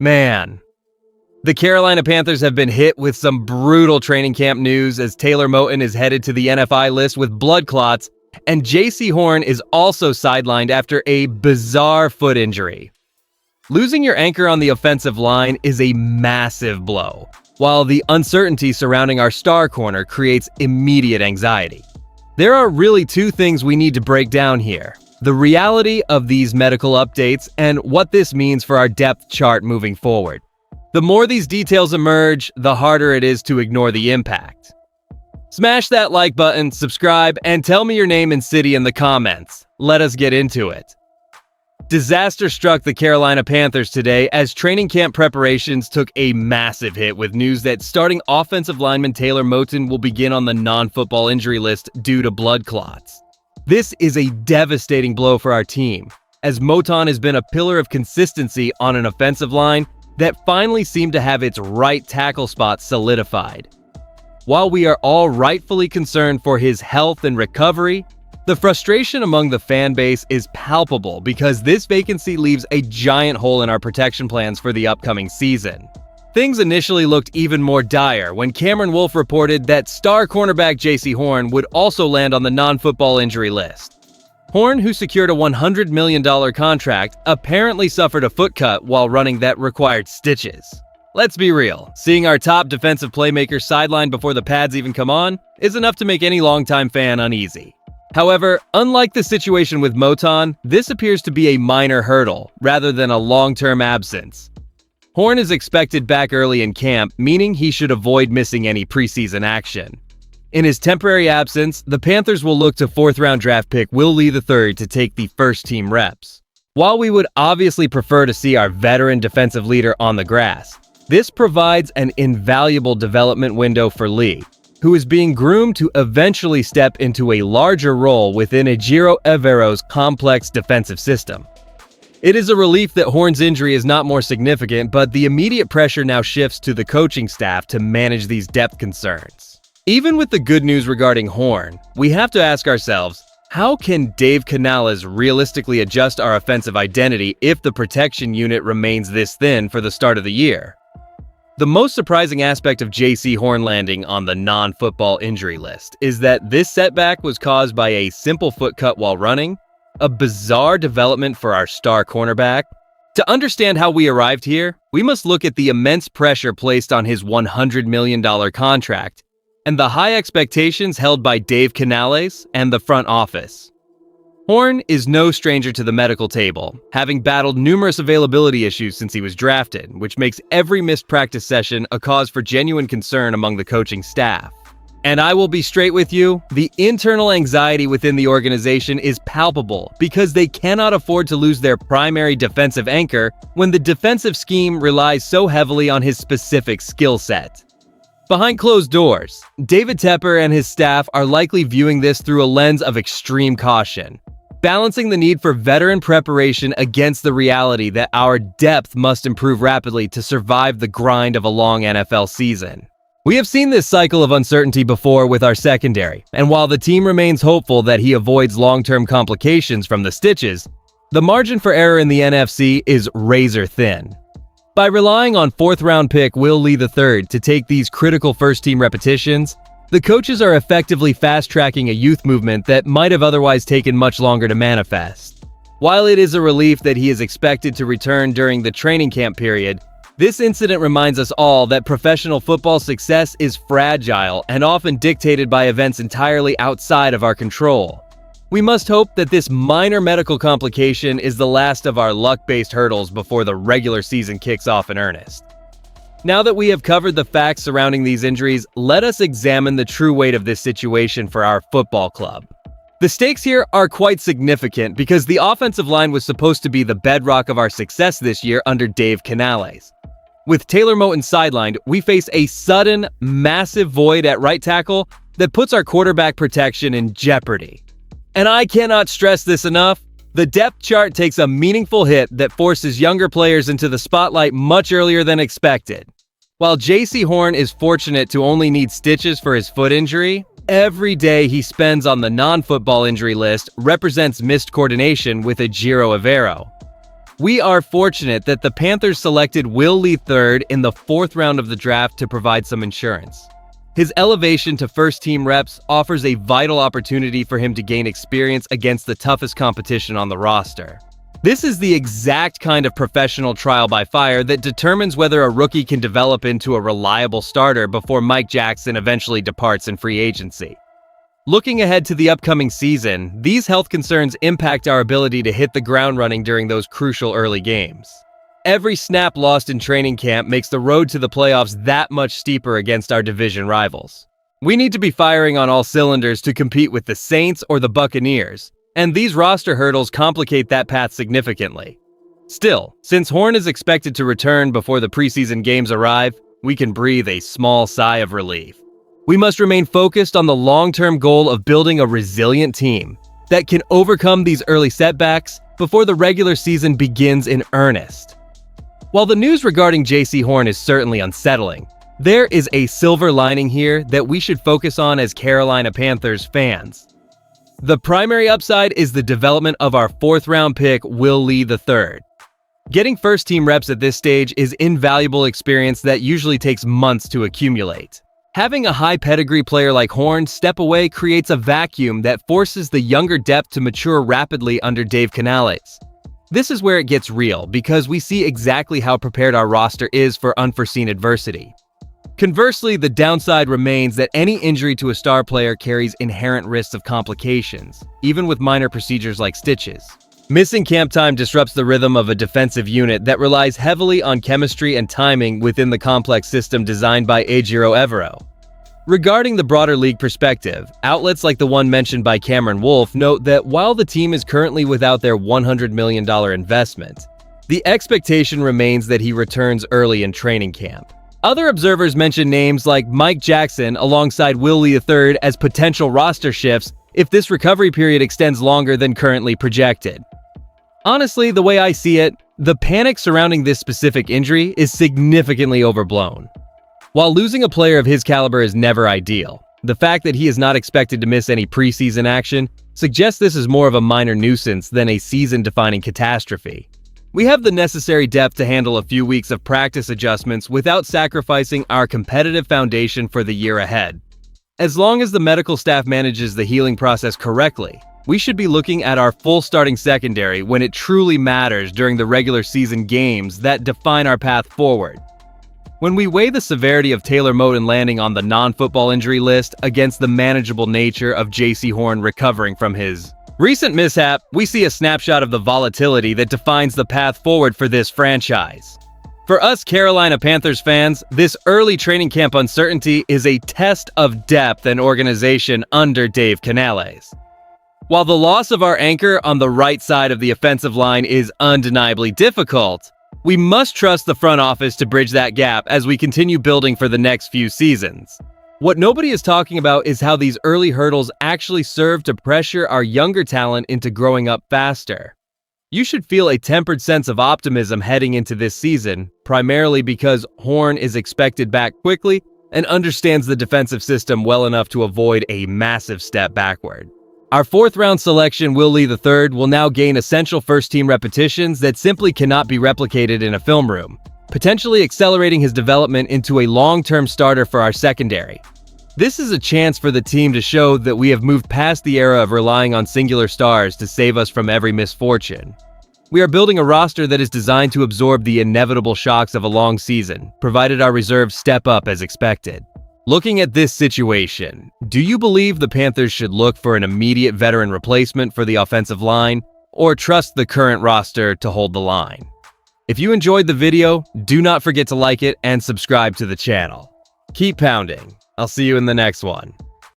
Man, the Carolina Panthers have been hit with some brutal training camp news as Taylor Moton is headed to the NFI list with blood clots, and Jaycee Horn is also sidelined after a bizarre foot injury. Losing your anchor on the offensive line is a massive blow, while the uncertainty surrounding our star corner creates immediate anxiety. There are really two things we need to break down here: the reality of these medical updates and what this means for our depth chart moving forward. The more these details emerge, the harder it is to ignore the impact. Smash that like button, subscribe, and tell me your name and city in the comments. Let us get into it. Disaster struck the Carolina Panthers today as training camp preparations took a massive hit with news that starting offensive lineman Taylor Moton will begin on the non-football injury list due to blood clots. This is a devastating blow for our team, as Moton has been a pillar of consistency on an offensive line that finally seemed to have its right tackle spot solidified. While we are all rightfully concerned for his health and recovery, the frustration among the fan base is palpable because this vacancy leaves a giant hole in our protection plans for the upcoming season. Things initially looked even more dire when Cameron Wolfe reported that star cornerback Jaycee Horn would also land on the non-football injury list. Horn, who secured a $100 million contract, apparently suffered a foot cut while running that required stitches. Let's be real, seeing our top defensive playmaker sidelined before the pads even come on is enough to make any longtime fan uneasy. However, unlike the situation with Moton, this appears to be a minor hurdle rather than a long-term absence. Horn is expected back early in camp, meaning he should avoid missing any preseason action. In his temporary absence, the Panthers will look to fourth-round draft pick Will Lee III to take the first-team reps. While we would obviously prefer to see our veteran defensive leader on the grass, this provides an invaluable development window for Lee, who is being groomed to eventually step into a larger role within Ejiro Evero's complex defensive system. It is a relief that Horn's injury is not more significant, but the immediate pressure now shifts to the coaching staff to manage these depth concerns. Even with the good news regarding Horn, we have to ask ourselves, how can Dave Canales realistically adjust our offensive identity if the protection unit remains this thin for the start of the year? The most surprising aspect of Jaycee Horn landing on the non-football injury list is that this setback was caused by a simple foot cut while running, a bizarre development for our star cornerback. To understand how we arrived here, we must look at the immense pressure placed on his $100 million contract and the high expectations held by Dave Canales and the front office. Horn is no stranger to the medical table, having battled numerous availability issues since he was drafted, which makes every missed practice session a cause for genuine concern among the coaching staff. And I will be straight with you, the internal anxiety within the organization is palpable because they cannot afford to lose their primary defensive anchor when the defensive scheme relies so heavily on his specific skill set. Behind closed doors, David Tepper and his staff are likely viewing this through a lens of extreme caution, balancing the need for veteran preparation against the reality that our depth must improve rapidly to survive the grind of a long NFL season. We have seen this cycle of uncertainty before with our secondary, and while the team remains hopeful that he avoids long-term complications from the stitches, the margin for error in the NFC is razor thin. By relying on fourth-round pick Will Lee III to take these critical first-team repetitions, the coaches are effectively fast-tracking a youth movement that might have otherwise taken much longer to manifest. While it is a relief that he is expected to return during the training camp period, this incident reminds us all that professional football success is fragile and often dictated by events entirely outside of our control. We must hope that this minor medical complication is the last of our luck-based hurdles before the regular season kicks off in earnest. Now that we have covered the facts surrounding these injuries, let us examine the true weight of this situation for our football club. The stakes here are quite significant because the offensive line was supposed to be the bedrock of our success this year under Dave Canales. With Taylor Moton sidelined, we face a sudden, massive void at right tackle that puts our quarterback protection in jeopardy. And I cannot stress this enough, the depth chart takes a meaningful hit that forces younger players into the spotlight much earlier than expected. While Jaycee Horn is fortunate to only need stitches for his foot injury, every day he spends on the non-football injury list represents missed coordination with Ejiro Evero. We are fortunate that the Panthers selected Will Lee III in the 4th round of the draft to provide some insurance. His elevation to first-team reps offers a vital opportunity for him to gain experience against the toughest competition on the roster. This is the exact kind of professional trial by fire that determines whether a rookie can develop into a reliable starter before Mike Jackson eventually departs in free agency. Looking ahead to the upcoming season, these health concerns impact our ability to hit the ground running during those crucial early games. Every snap lost in training camp makes the road to the playoffs that much steeper against our division rivals. We need to be firing on all cylinders to compete with the Saints or the Buccaneers, and these roster hurdles complicate that path significantly. Still, since Horn is expected to return before the preseason games arrive, we can breathe a small sigh of relief. We must remain focused on the long-term goal of building a resilient team that can overcome these early setbacks before the regular season begins in earnest. While the news regarding Jaycee Horn is certainly unsettling, there is a silver lining here that we should focus on as Carolina Panthers fans. The primary upside is the development of our 4th-round pick, Will Lee III. Getting first-team reps at this stage is invaluable experience that usually takes months to accumulate. Having a high-pedigree player like Horn step away creates a vacuum that forces the younger depth to mature rapidly under Dave Canales. This is where it gets real, because we see exactly how prepared our roster is for unforeseen adversity. Conversely, the downside remains that any injury to a star player carries inherent risks of complications, even with minor procedures like stitches. Missing camp time disrupts the rhythm of a defensive unit that relies heavily on chemistry and timing within the complex system designed by Ejiro Evero. Regarding the broader league perspective, outlets like the one mentioned by Cameron Wolfe note that while the team is currently without their $100 million investment, the expectation remains that he returns early in training camp. Other observers mention names like Mike Jackson alongside Will Lee III as potential roster shifts if this recovery period extends longer than currently projected. Honestly, the way I see it, the panic surrounding this specific injury is significantly overblown. While losing a player of his caliber is never ideal, the fact that he is not expected to miss any preseason action suggests this is more of a minor nuisance than a season-defining catastrophe. We have the necessary depth to handle a few weeks of practice adjustments without sacrificing our competitive foundation for the year ahead. As long as the medical staff manages the healing process correctly, we should be looking at our full starting secondary when it truly matters during the regular season games that define our path forward. When we weigh the severity of Taylor Moton landing on the non-football injury list against the manageable nature of Jaycee Horn recovering from his recent mishap, we see a snapshot of the volatility that defines the path forward for this franchise. For us Carolina Panthers fans, this early training camp uncertainty is a test of depth and organization under Dave Canales. While the loss of our anchor on the right side of the offensive line is undeniably difficult, we must trust the front office to bridge that gap as we continue building for the next few seasons. What nobody is talking about is how these early hurdles actually serve to pressure our younger talent into growing up faster. You should feel a tempered sense of optimism heading into this season, primarily because Horn is expected back quickly and understands the defensive system well enough to avoid a massive step backward. Our 4th-round selection, Will Lee III, will now gain essential first-team repetitions that simply cannot be replicated in a film room, potentially accelerating his development into a long-term starter for our secondary. This is a chance for the team to show that we have moved past the era of relying on singular stars to save us from every misfortune. We are building a roster that is designed to absorb the inevitable shocks of a long season, provided our reserves step up as expected. Looking at this situation, do you believe the Panthers should look for an immediate veteran replacement for the offensive line, or trust the current roster to hold the line? If you enjoyed the video, do not forget to like it and subscribe to the channel. Keep pounding. I'll see you in the next one.